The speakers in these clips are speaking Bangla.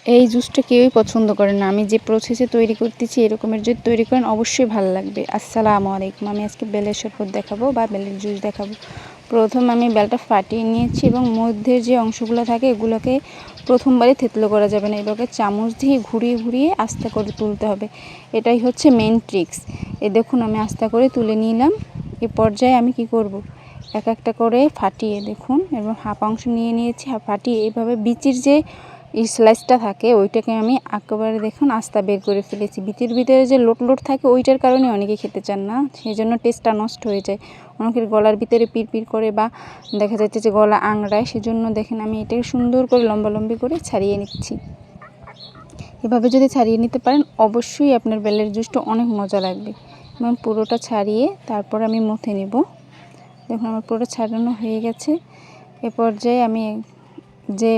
এই জুসটা কেউই পছন্দ করে না। আমি যে প্রসেসে তৈরি করতেছি এরকমের যদি তৈরি করেন অবশ্যই ভালো লাগবে। আসসালামু আলাইকুম। আমি আজকে বেলের শরবত দেখাবো বা বেলের জুস দেখাবো। প্রথম আমি বেলটা ফাটিয়ে নিয়েছি এবং মধ্যে যে অংশগুলো থাকে এগুলোকে প্রথমবারই থেতলো করা যাবে না, এগুলোকে চামচ দিয়ে ঘুরিয়ে ঘুরিয়ে আস্তে করে তুলতে হবে। এটাই হচ্ছে মেন ট্রিক্স। দেখুন আমি আস্তে করে তুলে নিলাম। এ পর্যায়ে আমি কি করব, এক একটা করে ফাটিয়ে দেখুন এবং হাফ অংশ নিয়ে নিয়েছি, ফাটিয়ে এইভাবে বিচির যে স্লাইসটা থাকে ওইটাকে আমি একেবারে দেখুন আস্তা বের করে ফেলেছি। বিচির ভিতরে যে লোট থাকে ওইটার কারণে অনেকে খেতে চান না, সেই জন্য টেস্টটা নষ্ট হয়ে যায়। অনেকের গলার ভিতরে পিরপির করে বা দেখা যাচ্ছে যে গলা আংড়ায়, সেজন্য দেখেন আমি এটাকে সুন্দর করে লম্বালম্বি করে ছাড়িয়ে নিচ্ছি। এভাবে যদি ছাড়িয়ে নিতে পারেন অবশ্যই আপনার বেলের জুসটা অনেক মজা লাগবে। এবং পুরোটা ছাড়িয়ে তারপর আমি মথে নেব। দেখুন আমার পুরোটা ছাড়ানো হয়ে গেছে। এ পর্যায়ে আমি যে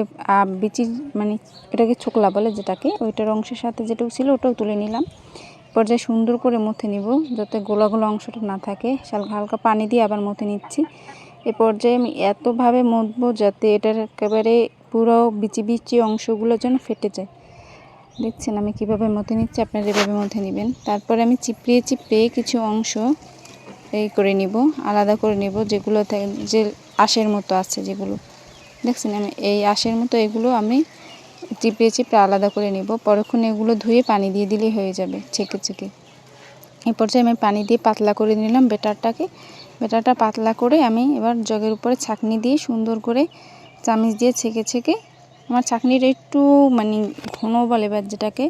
বিচির মানে এটাকে ছোকলা বলে যেটাকে, ওইটার অংশের সাথে যেটুকু ছিল ওটাও তুলে নিলাম। পর্যায়ে সুন্দর করে মথে নিব যাতে গোলা গোলা অংশটা না থাকে। হালকা পানি দিয়ে আবার মথে নিচ্ছি। এ পর্যায়ে আমি এতভাবে মথবো যাতে এটার একেবারে পুরো বিচি অংশগুলো যেন ফেটে যায়। দেখছেন আমি কিভাবে মথে নিচ্ছি, আপনারা এভাবে মথে নেবেন। তারপরে আমি চিপড়িয়ে কিছু অংশ এই করে নিব, আলাদা করে নিব, যেগুলো যে আঁশের মতো আছে যেগুলো দেখছেন, আমি এই আঁশের মতো এগুলো আমি চিপড়ে আলাদা করে নিব। পরক্ষণে এগুলো ধুয়ে পানি দিয়ে দিলেই হয়ে যাবে ছেঁকে। এই পর্যায়ে আমি পানি দিয়ে পাতলা করে নিলাম বেটারটা পাতলা করে আমি এবার জগের উপরে ছাঁকনি দিয়ে সুন্দর করে চামচ দিয়ে ছেঁকে আমার ছাঁকনিটা একটু মানে ঘন বলে এবার যেটাকে,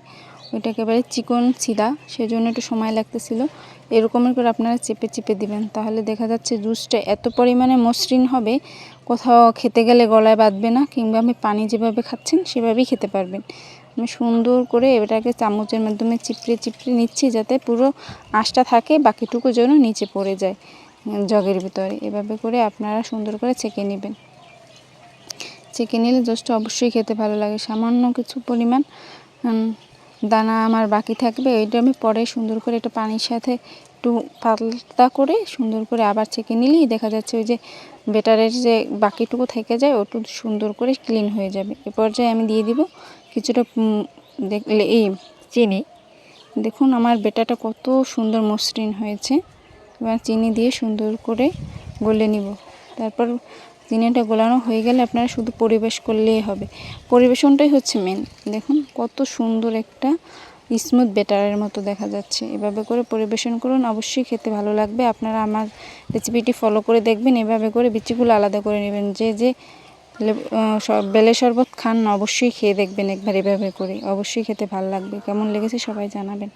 ওইটাকে এবারে চিকন ছিলা, সেজন্য একটু সময় লাগতেছিল। এরকমের করে আপনারা চেপে দিবেন, তাহলে দেখা যাচ্ছে জুসটা এত পরিমাণে মসৃণ হবে কোথাও খেতে গেলে গলায় বাঁধবে না, কিংবা আমি পানি যেভাবে খাচ্ছেন সেভাবেই খেতে পারবেন। আমি সুন্দর করে এটাকে চামচের মাধ্যমে চিপড়ে নিচ্ছি যাতে পুরো আঁশটা থাকে, বাকিটুকু যেন নিচে পড়ে যায় জগের ভিতরে। এভাবে করে আপনারা সুন্দর করে ছেঁকে নেবেন। ছেঁকে নিলে জুসটা অবশ্যই খেতে ভালো লাগে। সামান্য কিছু পরিমাণ দানা আমার বাকি থাকবে, ওইটা আমি পরে সুন্দর করে এটা পানির সাথে একটু পাতলা করে সুন্দর করে আবার ছেঁকে নিলেই দেখা যাচ্ছে ওই যে বেটারের যে বাকিটুকু থেকে যায় ওটু সুন্দর করে ক্লিন হয়ে যাবে। এ পর্যায়ে আমি দিয়ে দিব কিছুটা দেখলে এই চিনি। দেখুন আমার বেটাটা কত সুন্দর মসৃণ হয়েছে। এবার চিনি দিয়ে সুন্দর করে গলে নিব। তারপর চিনিটা গোলানো হয়ে গেলে আপনারা শুধু পরিবেশ করলেই হবে। পরিবেশনটাই হচ্ছে মেন। দেখুন কত সুন্দর একটা স্মুথ বেটারের মতো দেখা যাচ্ছে। এভাবে করে পরিবেশন করুন, অবশ্যই খেতে ভালো লাগবে। আপনারা আমার রেসিপিটি ফলো করে দেখবেন, এভাবে করে বিচিগুলো আলাদা করে নেবেন। যে বেলের শরবত খান অবশ্যই খেয়ে দেখবেন একবার এভাবে করে, অবশ্যই খেতে ভালো লাগবে। কেমন লেগেছে সবাই জানাবেন।